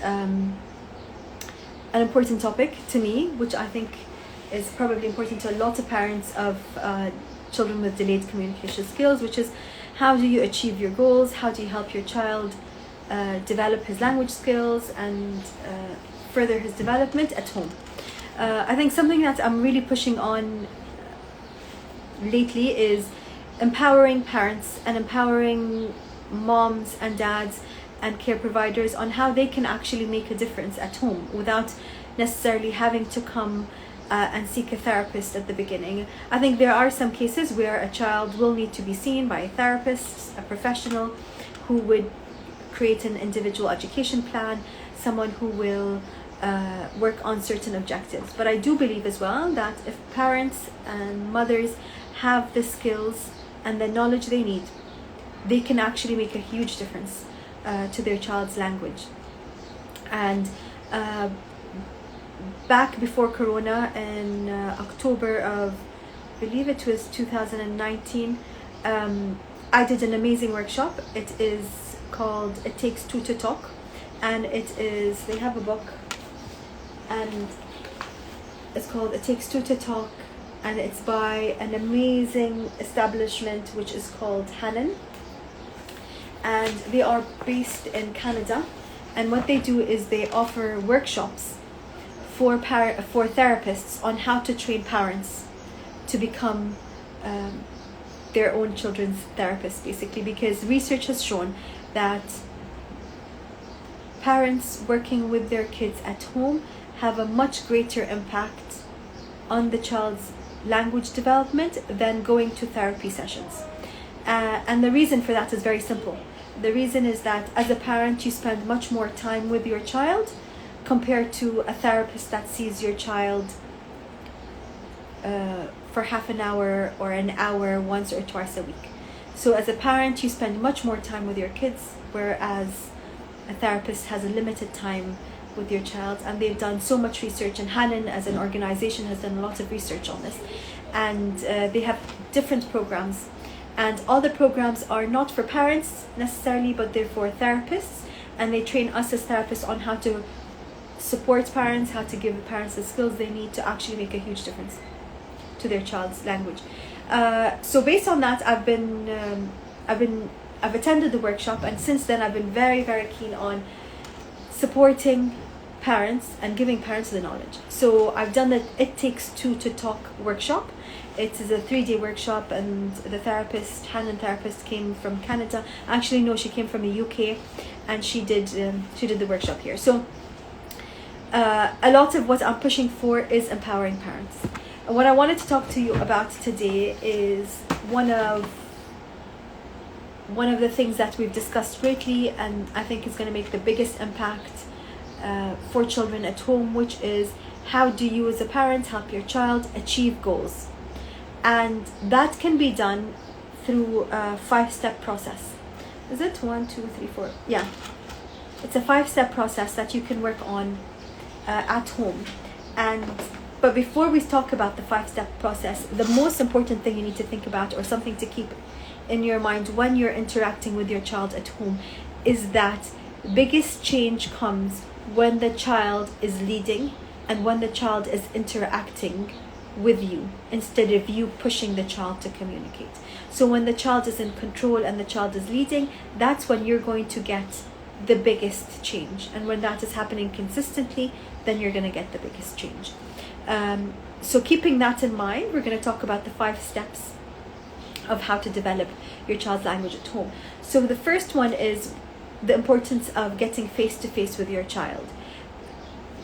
an important topic to me, which I think is probably important to a lot of parents of children with delayed communication skills, which is how do you achieve your goals? How do you help your child develop his language skills and further his development at home? I think something that I'm really pushing on lately is empowering parents and empowering moms and dads and care providers on how they can actually make a difference at home without necessarily having to come and seek a therapist at the beginning. I think there are some cases where a child will need to be seen by a therapist, a professional who would create an individual education plan, someone who will work on certain objectives. But I do believe as well that if parents and mothers have the skills and the knowledge they need, they can actually make a huge difference to their child's language. And back before Corona in October of, I believe it was 2019, I did an amazing workshop. It is called It Takes Two to Talk, and they have a book, and it's called It Takes Two to Talk, and it's by an amazing establishment which is called Hanan, and they are based in Canada. And what they do is they offer workshops for therapists on how to train parents to become their own children's therapists, basically, because research has shown that parents working with their kids at home have a much greater impact on the child's language development than going to therapy sessions. And the reason for that is very simple. The reason is that as a parent, you spend much more time with your child compared to a therapist that sees your child for half an hour or an hour once or twice a week. So as a parent, you spend much more time with your kids, whereas a therapist has a limited time with your child. And they've done so much research, and Hanan as an organization has done a lot of research on this, and they have different programs, and all the programs are not for parents necessarily, but they're for therapists, and they train us as therapists on how to support parents, how to give parents the skills they need to actually make a huge difference to their child's language. So based on that, I've attended the workshop, and since then I've been very, very keen on supporting parents and giving parents the knowledge. So I've done the It Takes Two to Talk workshop. It is a 3-day workshop, and the therapist, Hanan therapist, came from Canada. Actually, no, she came from the UK, and she did the workshop here. So a lot of what I'm pushing for is empowering parents. And what I wanted to talk to you about today is one of the things that we've discussed greatly, and I think is going to make the biggest impact for children at home, which is how do you as a parent help your child achieve goals. And that can be done through a 5-step process. Is it 1, 2, 3, 4? Yeah. It's a 5-step process that you can work on at home. But before we talk about the 5-step process, the most important thing you need to think about, or something to keep in your mind when you're interacting with your child at home, is that the biggest change comes when the child is leading and when the child is interacting with you instead of you pushing the child to communicate. So when the child is in control and the child is leading, that's when you're going to get the biggest change. And when that is happening consistently, then you're going to get the biggest change. So keeping that in mind, we're going to talk about the 5 steps of how to develop your child's language at home. So the first one is the importance of getting face-to-face with your child.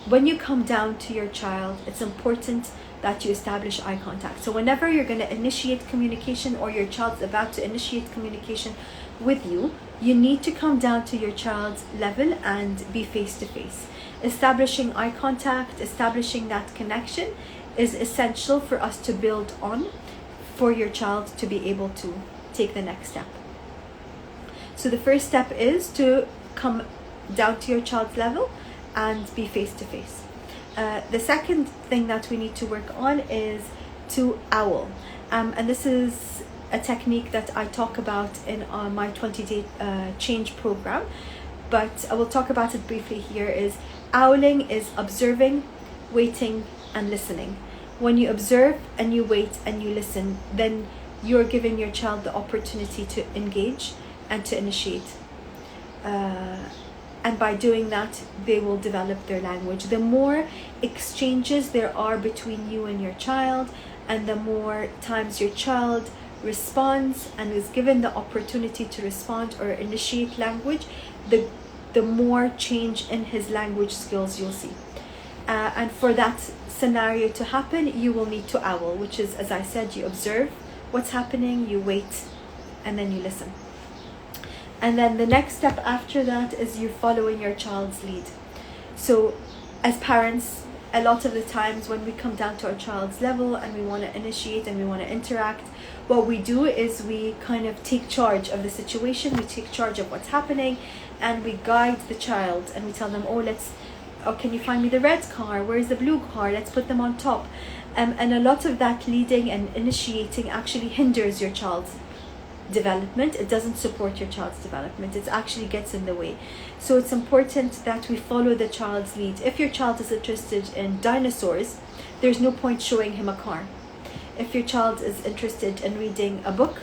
When you come down to your child, it's important that you establish eye contact. So whenever you're going to initiate communication, or your child's about to initiate communication with you, you need to come down to your child's level and be face-to-face. Establishing eye contact, establishing that connection is essential for us to build on, for your child to be able to take the next step. So the first step is to come down to your child's level and be face-to-face. The second thing that we need to work on is to owl. And this is a technique that I talk about in my 20-day change program. but I will talk about it briefly here, is owling is observing, waiting, and listening. When you observe and you wait and you listen, then you're giving your child the opportunity to engage and to initiate. And by doing that, they will develop their language. The more exchanges there are between you and your child, and the more times your child responds and is given the opportunity to respond or initiate language, the more change in his language skills you'll see. And for that scenario to happen, you will need to owl, which is, as I said, you observe what's happening, you wait, and then you listen. And then the next step after that is you following your child's lead. So as parents, a lot of the times when we come down to our child's level and we want to initiate and we want to interact, what we do is we kind of take charge of the situation, we take charge of what's happening, and we guide the child and we tell them, oh, can you find me the red car? Where's the blue car? Let's put them on top. And a lot of that leading and initiating actually hinders your child's development. It doesn't support your child's development. It actually gets in the way. So it's important that we follow the child's lead. If your child is interested in dinosaurs, there's no point showing him a car. If your child is interested in reading a book,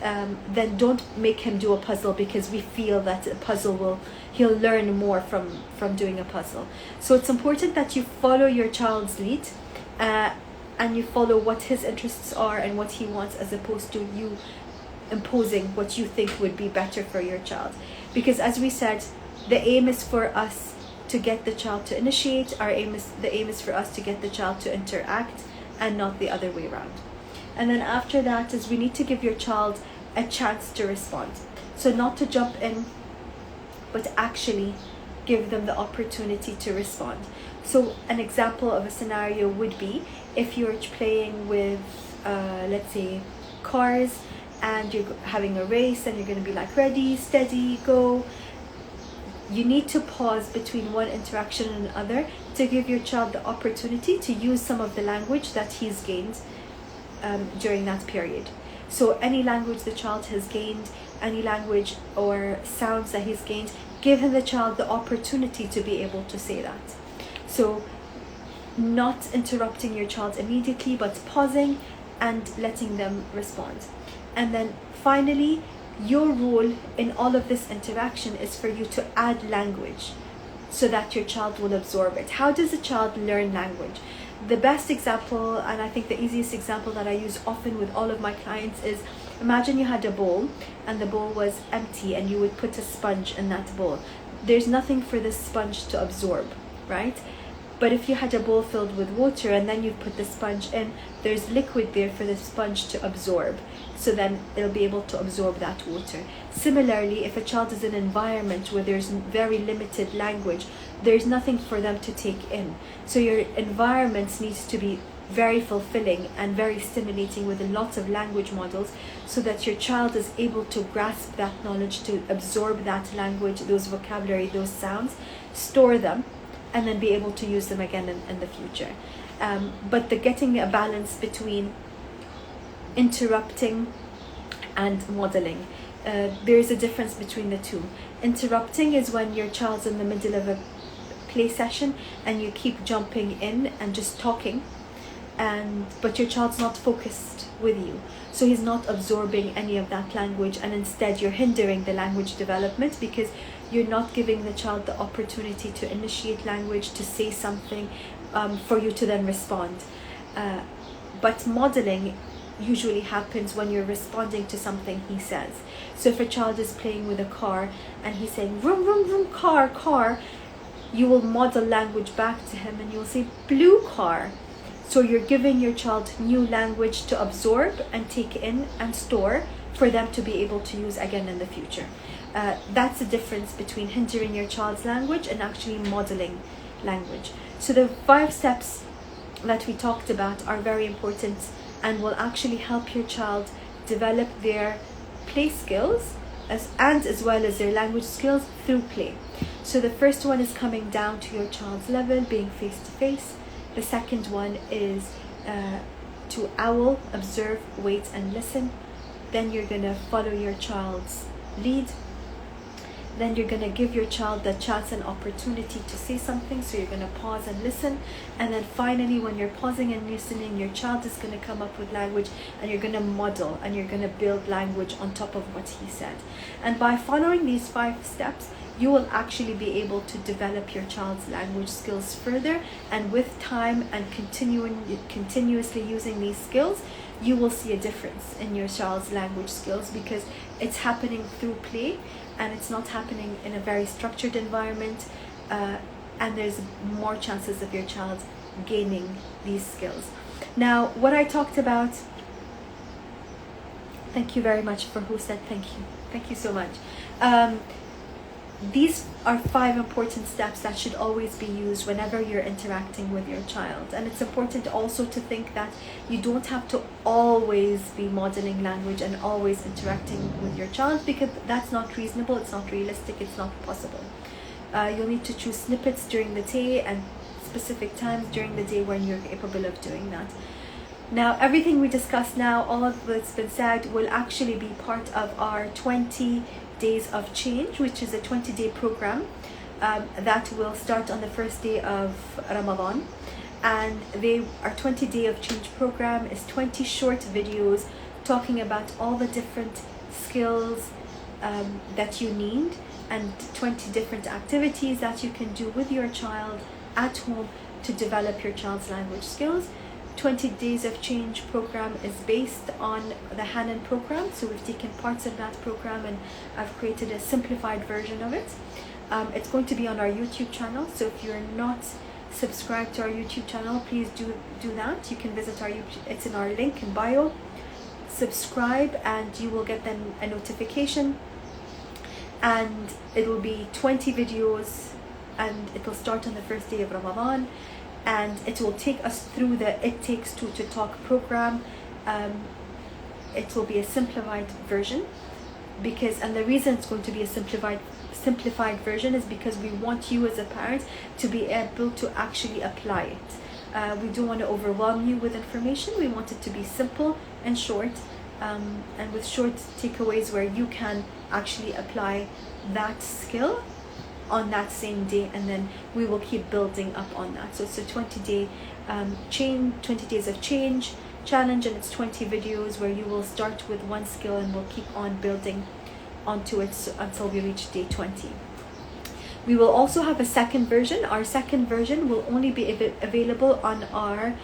then don't make him do a puzzle, because we feel that a puzzle he'll learn more from doing a puzzle. So it's important that you follow your child's lead, and you follow what his interests are and what he wants, as opposed to you imposing what you think would be better for your child. Because as we said, the aim is for us to get the child to initiate. The aim is for us to get the child to interact, and not the other way around. And then after that is we need to give your child a chance to respond. So not to jump in, but actually give them the opportunity to respond. So an example of a scenario would be if you're playing with, let's say, cars, and you're having a race, and you're going to be like, ready, steady, go. You need to pause between one interaction and another to give your child the opportunity to use some of the language that he's gained during that period. So any language the child has gained, any language or sounds that he's gained, give him the child the opportunity to be able to say that. So not interrupting your child immediately, but pausing and letting them respond. And then finally, your role in all of this interaction is for you to add language so that your child will absorb it. How does a child learn language? The best example, and I think the easiest example that I use often with all of my clients, is imagine you had a bowl and the bowl was empty, and you would put a sponge in that bowl. There's nothing for this sponge to absorb, right? But if you had a bowl filled with water and then you put the sponge in, there's liquid there for the sponge to absorb. So then it'll be able to absorb that water. Similarly, if a child is in an environment where there's very limited language, there's nothing for them to take in. So your environment needs to be very fulfilling and very stimulating with a lot of language models, so that your child is able to grasp that knowledge, to absorb that language, those vocabulary, those sounds, store them, and then be able to use them again in the future. But getting a balance between interrupting and modeling. There's a difference between the two. Interrupting is when your child's in the middle of a play session and you keep jumping in and just talking, but your child's not focused with you. So he's not absorbing any of that language, and instead you're hindering the language development because you're not giving the child the opportunity to initiate language, to say something, for you to then respond. But modeling usually happens when you're responding to something he says. So if a child is playing with a car and he's saying vroom vroom vroom, car, car, you will model language back to him and you'll say blue car. So you're giving your child new language to absorb and take in and store for them to be able to use again in the future. That's the difference between hindering your child's language and actually modeling language. So the 5 steps that we talked about are very important and will actually help your child develop their play skills as well as their language skills through play. So the first one is coming down to your child's level, being face to face. The second one is to owl, observe, wait and listen. Then you're going to follow your child's lead. then you're going to give your child the chance and opportunity to say something. So you're going to pause and listen, and then finally, when you're pausing and listening, your child is going to come up with language, and you're going to model and you're going to build language on top of what he said. And by following these 5 steps, you will actually be able to develop your child's language skills further, and with time and continuously using these skills, you will see a difference in your child's language skills, because it's happening through play, and it's not happening in a very structured environment, and there's more chances of your child gaining these skills. Now, what I talked about, thank you very much for who said thank you so much. These are 5 important steps that should always be used whenever you're interacting with your child. And it's important also to think that you don't have to always be modeling language and always interacting with your child, because that's not reasonable, it's not realistic, it's not possible. You'll need to choose snippets during the day and specific times during the day when you're capable of doing that. Now, everything we discussed now, all of what's been said, will actually be part of our 20 Days of Change, which is a 20-day program that will start on the first day of Ramadan. And our 20 Day of Change program is 20 short videos talking about all the different skills that you need, and 20 different activities that you can do with your child at home to develop your child's language skills. 20 Days of Change program is based on the Hanan program, so we've taken parts of that program and I've created a simplified version of it. It's going to be on our YouTube channel, so if you're not subscribed to our YouTube channel, please do that. You can visit our YouTube, it's in our link in bio. Subscribe and you will get then a notification, and it will be 20 videos, and it will start on the first day of Ramadan. And it will take us through the It Takes Two to Talk program. It will be a simplified version, and the reason it's going to be a simplified version is because we want you as a parent to be able to actually apply it. We don't want to overwhelm you with information. We want it to be simple and short, and with short takeaways where you can actually apply that skill on that same day, and then we will keep building up on that. So it's a 20 Days of Change challenge, and it's 20 videos where you will start with one skill and we'll keep on building onto it until we reach day 20. We will also have a second version. Our second version will only be available on our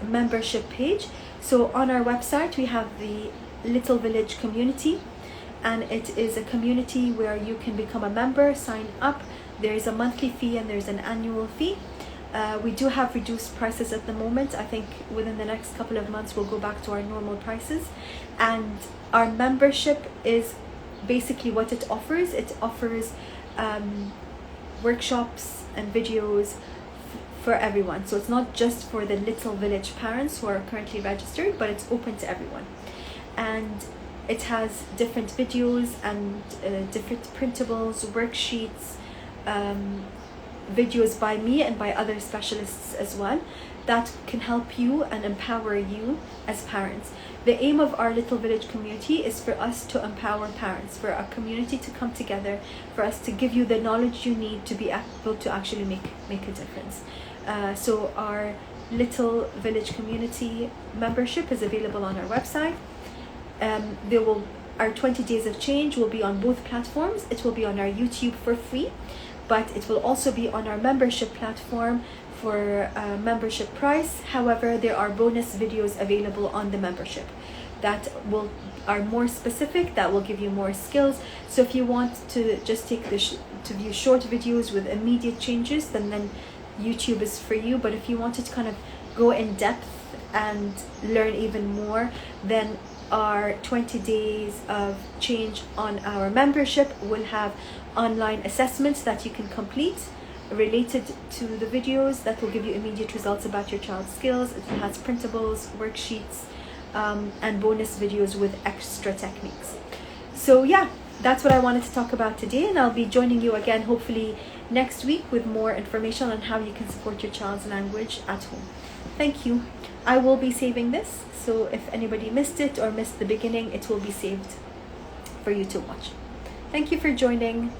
membership page. So on our website we have the Little Village community, and it is a community where you can become a member, sign up. There is a monthly fee and there's an annual fee. We do have reduced prices at the moment. I think within the next couple of months we'll go back to our normal prices. And our membership is basically what it offers. It offers workshops and videos for everyone. So it's not just for the Little Village parents who are currently registered, but it's open to everyone. And it has different videos and different printables, worksheets, videos by me and by other specialists as well, that can help you and empower you as parents. The aim of our Little Village community is for us to empower parents, for our community to come together, for us to give you the knowledge you need to be able to actually make a difference. So our Little Village community membership is available on our website. Our 20 Days of Change will be on both platforms. It will be on our YouTube for free, but it will also be on our membership platform for membership price. However, there are bonus videos available on the membership that are more specific, that will give you more skills. So if you want to just take to view short videos with immediate changes, then YouTube is for you. But if you wanted to kind of go in depth and learn even more, then our 20 Days of Change on our membership will have online assessments that you can complete related to the videos that will give you immediate results about your child's skills. It has printables, worksheets, and bonus videos with extra techniques. So yeah, that's what I wanted to talk about today, and I'll be joining you again hopefully next week with more information on how you can support your child's language at home. Thank you. I will be saving this, so if anybody missed it or missed the beginning, it will be saved for you to watch. Thank you for joining.